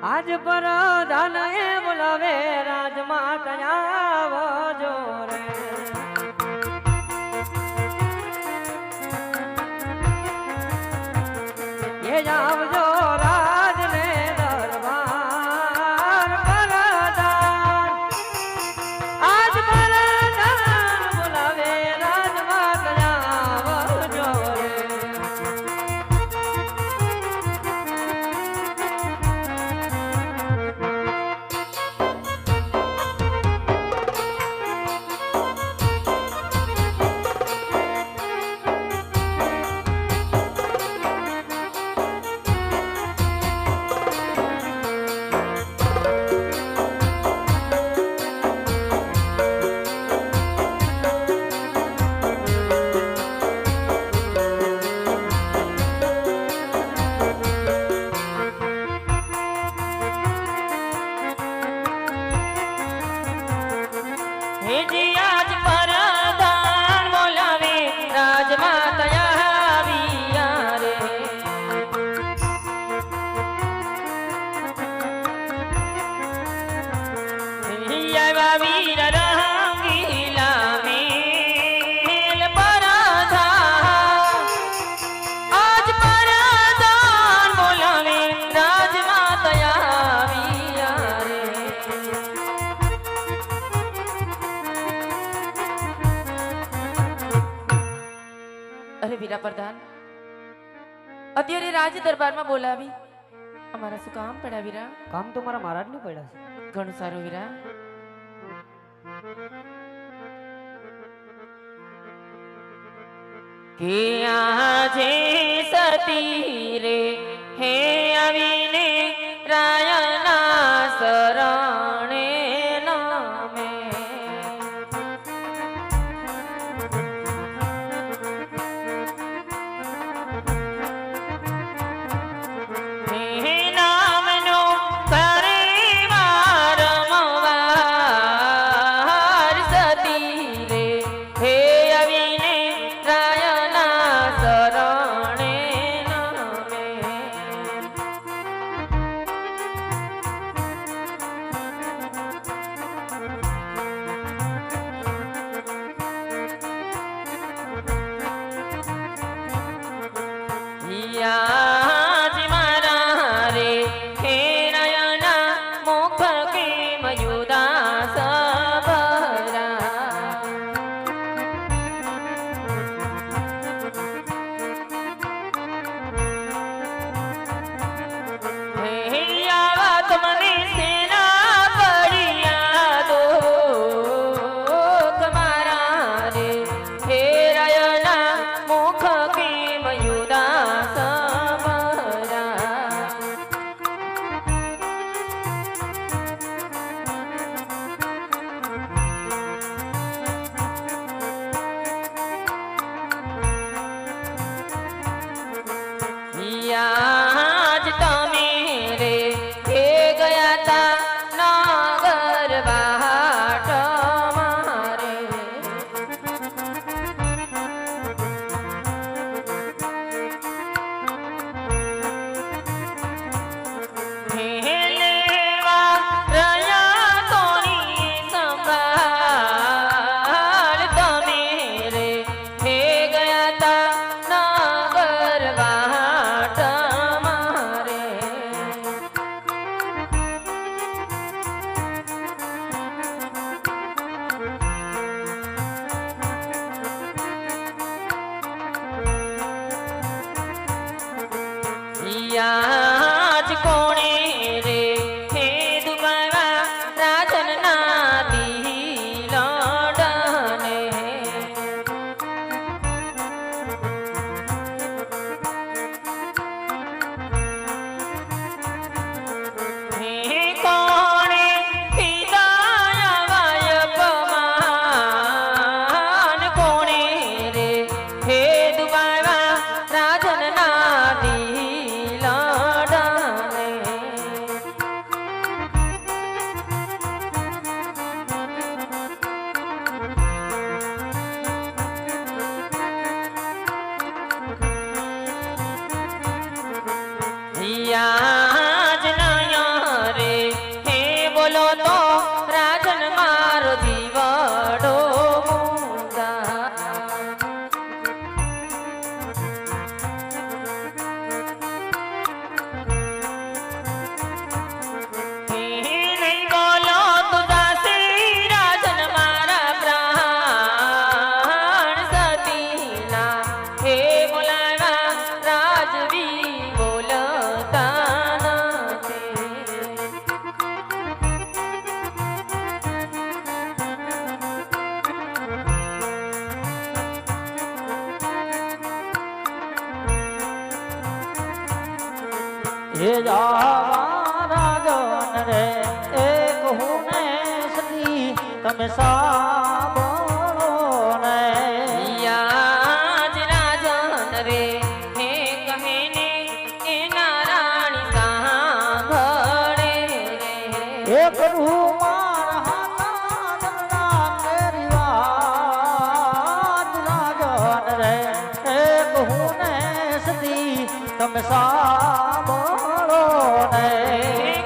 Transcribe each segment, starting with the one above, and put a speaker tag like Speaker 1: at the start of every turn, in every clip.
Speaker 1: આજ પર ધન એ બોલાવે રાજમાં આવજો રે એ આવજો રાજને દરબાર પરદાન આજ પર ધન બોલાવે રાજમાં આવજો રે
Speaker 2: અરે વીરા પ્રધાન અત્યારે રાજ દરબારમાં બોલાવી અમારા શું કામ પડ્યા વીરા?
Speaker 1: કામ તો મારા મહારાજ ને પડ્યા છે.
Speaker 2: ઘણું સારું વીરા. કે આજે સતી રે હે આવીને રાયના શરણે નામે
Speaker 3: ગાવા રાજન રે એક હું ને સતી તમે સાંભળો ને
Speaker 2: યાજ રાજન રે હે કહે ને એના રાણી સાંભળે રે
Speaker 3: એક રૂમાર હાથા કેરી વાત રાજન રે એક હું ને સતી તમે સાંભળો ને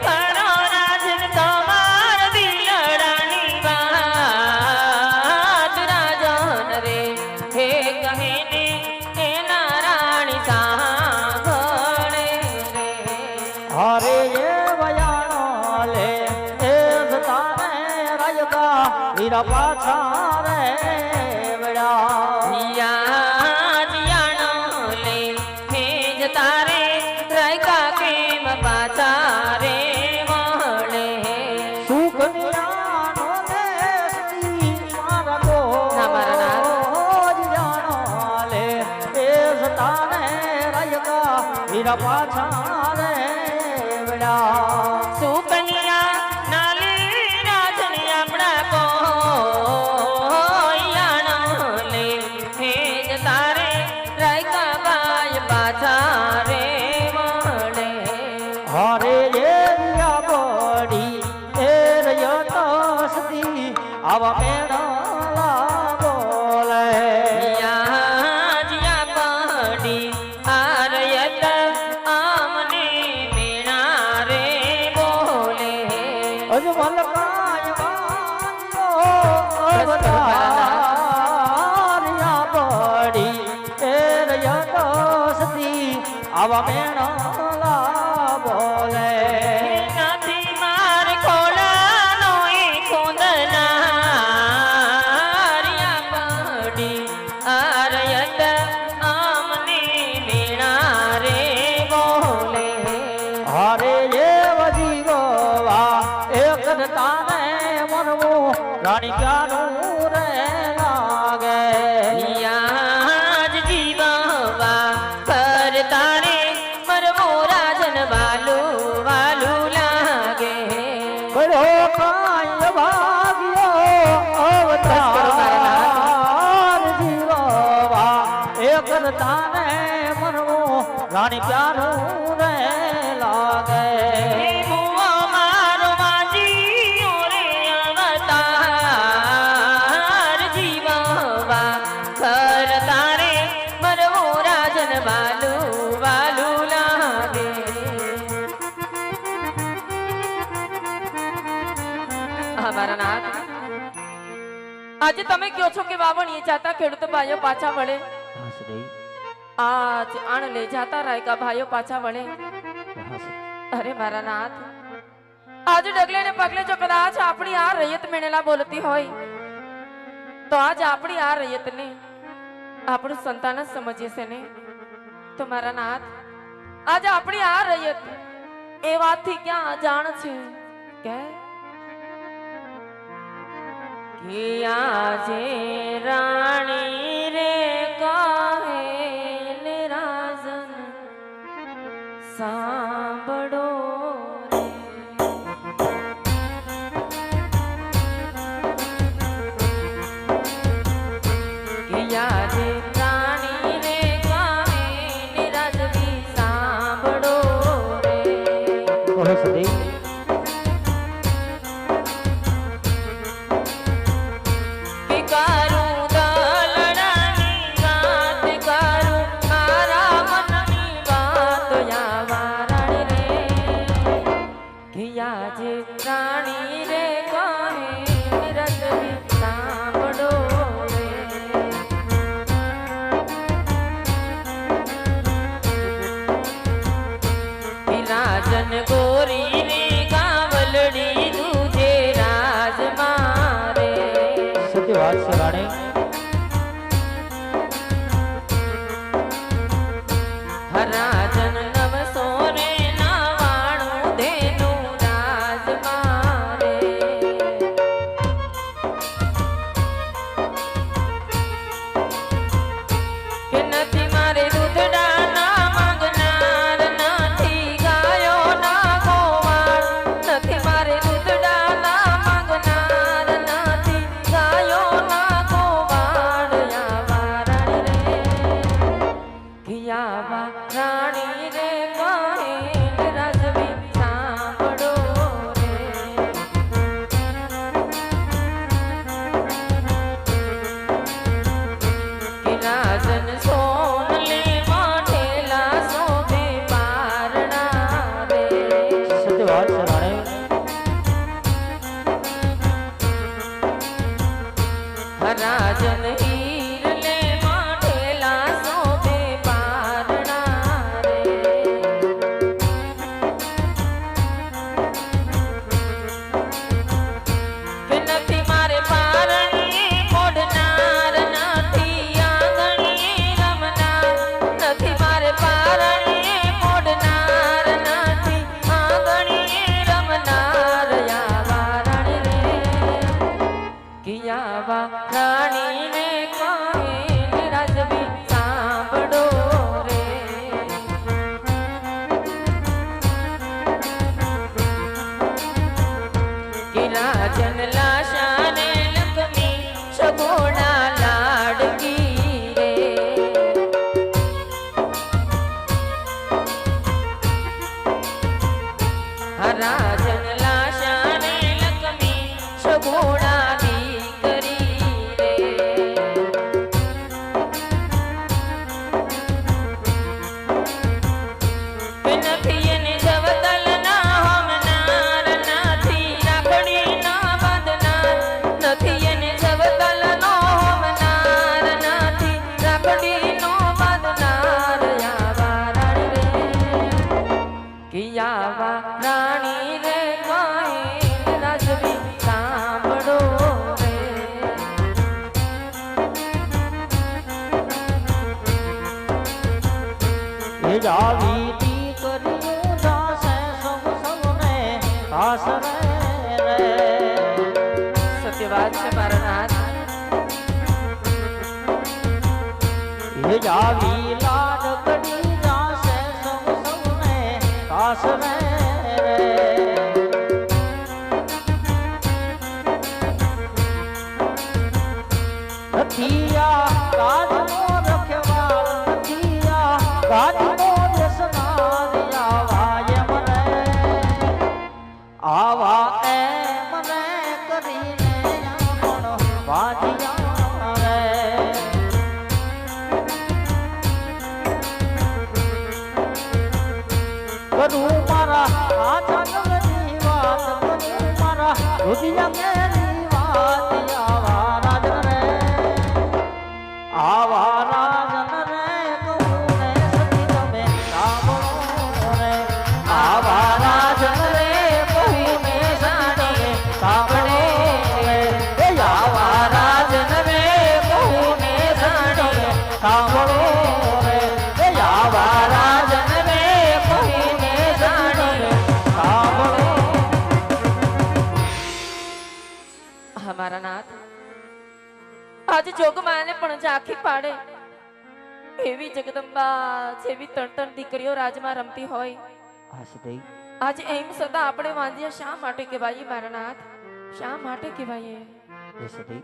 Speaker 2: કરો રાજન તમાર દિલડાની વાત રાજન રે હે કહે ને એના રાણી સાંભળે રે
Speaker 3: હરે એ વયાણો લે એ તારે રાજગા વીરા પાછા રે વડા
Speaker 2: યાનો લે હે જતા રે રાયકા કેમ પાછા રે મળે
Speaker 3: સુકન્યાનો દેશથી મારા તો
Speaker 2: ના, મારા
Speaker 3: જ જાણો લે એ તારે રાજગા વીરા પાછા રે વડા
Speaker 2: સુકન્યા નાલી રાજન આપણા કોયાનો લે હે જતા રે રાયકા બાય પાછા રે મળે
Speaker 3: હરે એ બડી એ રયતો સતી આવા મેળા બોલે
Speaker 2: યાજ્યા પડી આરયત આમને મેણા રે બોલે
Speaker 3: અજમલ કાય વાંજો અવતારિયા બડી એ રયતો સતી આવા મેળા બોલે
Speaker 2: નથી માર ખોલાનો એ ખોદનારિયા પડી આરયત આમને મેણા રે બોલે
Speaker 3: હરે એ વજીવા એક તારે મનવું રાણી પ્યારું રે લાગે
Speaker 2: યાજ જીવવા કર તારે મરવો રાજન વાલુ વાલુ લાગે
Speaker 3: બડો કાય ભાગ્યો અવતાર જીવવા એક તારે મનવું રાણી પ્યારું રે લાગે
Speaker 2: મુઓ મારો વાજીઓ રે અવતાર જીવવા કર તારે મરવો રાજન વાલુ વાલુ લાગે મારા નાથ આજે તમે કહો છો કે વાવણીએ જાતા ખેડૂત ભાઈઓ પાછા વળે આજ આણ લે જાતા રાયકા ભાઈઓ પાછા વળે અરે મારા નાથ આજ ડગલે ને પગલે જો કદાચ આપણી આ રૈયત મેણેલા બોલતી હોય તો આજ આપણી આ રૈયત ને આપણું સંતાન જ સમજીએ છે ને તો મારા નાથ આજ આપણી આ રૈયત એ વાતથી ક્યાં અજાણ છે કે આજે રાણી રે કહે ને રાજન સાંભળો રે કે આજે રાણી રે કહે ને રાજવી સાંભળો રે
Speaker 3: બોલે સતી
Speaker 2: કે કરું દલડાની વાત કરું મારા મનની વાત યા રાણી રે કે આજે રાણી રે કહે રજવી સાંભળો રે કે રાજન ગોરી રે ગાવલડી તુજે રાજ મારે
Speaker 3: સતી વાત છે રાણી
Speaker 2: રાજન નવસો રે નાવાણું ધેનું રાજ મારે कि राजन लाशाने लक्ष्मी सगुणा लाडकी रे राजन लाशाने लक्ष्मी सगुणा दीकरी रे નથી એને જવતલના હોમનાર નથી રાખડી ના બાંધનાર નથી એને જવતલનો હોમનાર નથી રાખડી નો બાંધનાર આવા રાણી રે કિયાવા રાણી રે કાંઈ રાજવી સાંભળો રે
Speaker 3: એ જાવી દીકરીઓ જાશે સૌ સૌને ખાસ રે
Speaker 2: સત્ય વાત છે મારા નાથ
Speaker 3: એ જાવી લાડકડી જાશે સૌ સૌને ખાસ રે નથિયા રાજનો રખવાળ નથિયા રાજનો દેશનાર આવા એમ રે આવા એમ રે કરીને પણ વાજિયા રે કરું મારા આ જગની વાત કરું મારા રુદિયા કેરી વાત આવા રાજન રે આવા રાજન રે કહું ને સતી તમે સાંભળો રે આવા રાજન રે કહું ને સાંભળે સાંભળે રે એ આવા રાજન રે કહું ને સાંભળે સાંભળો રે એ આવા રાજન રે કહું ને સાંભળે સાંભળો
Speaker 2: હમારા નાથ આજ જોગમાને પણ ઝાંખી પાડે એવી જગદંબા જેવી ત્રણ દીકરીઓ રાજમાં રમતી હોય
Speaker 3: આ સદૈ
Speaker 2: આજ એમ સદા આપણે વાંધ્યા શા માટે કહેવાય મારા નાથ શા માટે કહેવાય
Speaker 3: એ સદી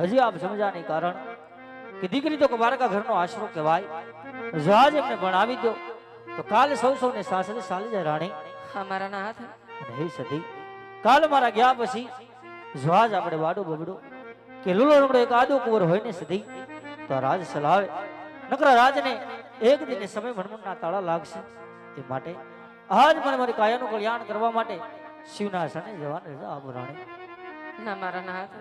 Speaker 3: હજી આપ સમજા નહીં કારણ કે દીકરી તો કબારકા ઘરનો આશરો કહેવાય જો આજ એમને ભણાવી દો તો કાલે સૌ સૌને સાસરે ચાલી જાય રાણી
Speaker 2: હમારા નાથ
Speaker 3: અને હે સદી કાલ મારા ગયા પછી જો આજ આપણે વાડો બબડો કે લુલો રમડો એક આદો કુંવર હોય ને સદી તો આ રાજ સલાવે નકરા રાજને એક દિને સમય ભણમણના તાળા લાગશે એ માટે આજ મને મારી કાયાનું કલ્યાણ કરવા માટે શિવના સને જવાની રજા આપો રાણી
Speaker 2: ના મારા નાથ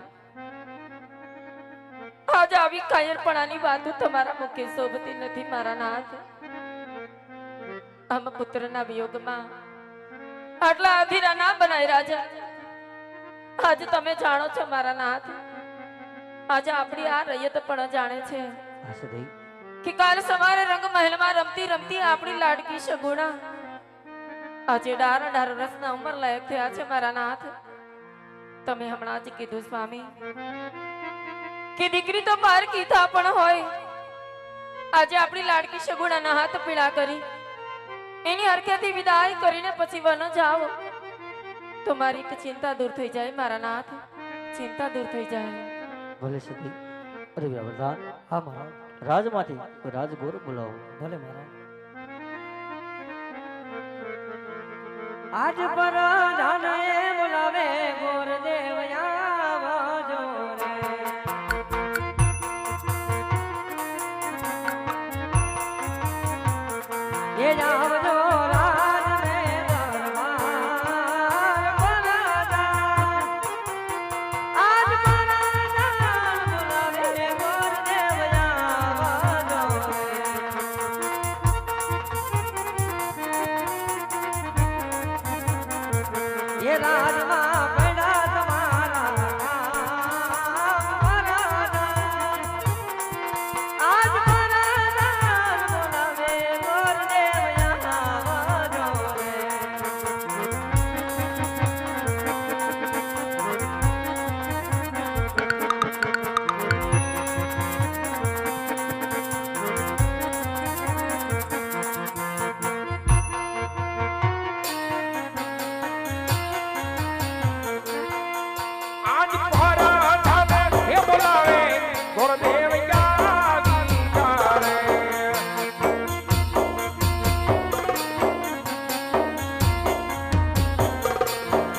Speaker 2: આજ આવી કાયરપણાની વાતો તમારા મુખે શોભતી નથી મારા નાથ આમ પુત્રના વિયોગમાં આટલા અધીરા ના બનાય રાજા આજે તમે જાણો છો મારા નાથ આજે આપણી આ રૈયત પણ જાણે છે
Speaker 3: આ સદી
Speaker 2: કે કાલ સવારે રંગ મહેલમાં રમતી રમતી આપણી લાડકી સગુણા આજે ડારા ડારો રસના ઉંમર લાયક થયા છે મારા નાથ તમે હમણાં જ કીધું સ્વામી કે દીકરી તો બાર કીધા પણ હોય આજે આપણી લાડકી સગુણાના હાથ પીળા કરી એની હરખેથી વિદાય કરીને પછી વન જાઓ તો મારી એક ચિંતા દૂર થઈ જાય મારા નાથ ચિંતા દૂર થઈ જાય
Speaker 3: ભલે સદી અરે વરદાન
Speaker 1: હા મહારાજ
Speaker 3: રાજમાંથી કોઈ રાજગોર બોલાવો
Speaker 1: ભલે મહારાજ આજ પર જાને બોલાવે ગોરદેવ આવજો રે એ આવજો રાજ ને દરબાર બરાદાર આજ બરાદાર બોલાવે ગોરદેવ આવજો રે એ રાજમાં પડ્યા તમારા બરાદાર આજ બરાદાર બોલાવે ગોરદેવ આવજો રે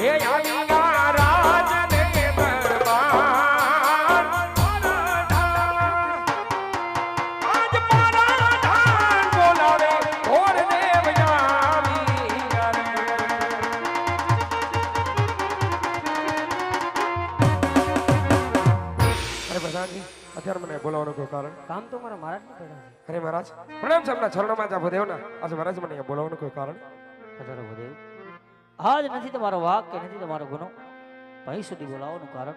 Speaker 4: હે આલિયા રાજને દરબાર આજ મારા ધાન બોલાવે ઘોર દેવ આવી અરે પ્રધાનજી અત્યારે મને બોલાવવાનું કોઈ કારણ
Speaker 1: કામ તો મારા મહારાજને પડ્યા છે.
Speaker 4: અરે મહારાજ પ્રણામ છે આપણા ચરણોમાં જા ભદેવના આજે મહારાજ મને અહીંયા બોલાવવાનું કોઈ કારણ
Speaker 3: પધારો ભદેવ આજ નથી તમારો વાક કે નથી તમારો ગુનો અહીં સુધી બોલાવવાનું કારણ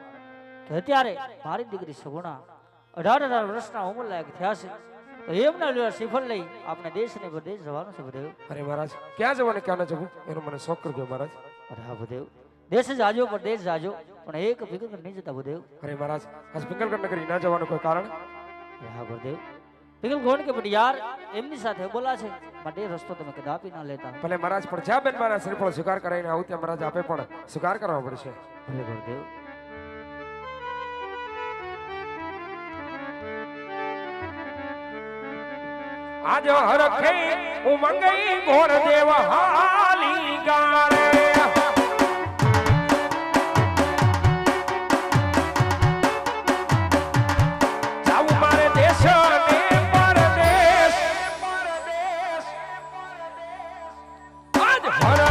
Speaker 3: કે અત્યારે મારી દીકરી સગુણા 18 વર્ષના ઉંમર લાયક થયા છે તો એમના લેવા શ્રીફળ લઈ આપણે દેશ ને પ્રદેશ જવાનું છે ભદેવ
Speaker 4: અરે મહારાજ ક્યાં જવાનું ક્યાં ન જવું એનો મને શોખ કરજો મહારાજ
Speaker 3: અરે હા ભદેવ દેશ જાજો પ્રદેશ જાજો પણ એક ભીગર નહીં જતા ભદેવ
Speaker 4: અરે મહારાજ આજ પિંગલગઢ નગરી ના જવાનું કોઈ કારણ
Speaker 3: અરે હા ભદેવ પિંગલ ગોણ કે પણ યાર એમની સાથે બોલા છે માટે એ રસ્તો તમે કદાપી ના લેતા
Speaker 4: ભલે મહારાજ પણ જ્યાં બેન મારા શ્રીફળ સ્વીકાર કરાવીને આવું ત્યાં મહારાજ આપે પણ સ્વીકાર કરવા પડશે
Speaker 3: ભલે ભદેવ
Speaker 4: આજ હરખે ઉમંગઈ ઘોર દેવ હાલી ગારે જાવું મારે દેશ ને પરદેશ આજ હર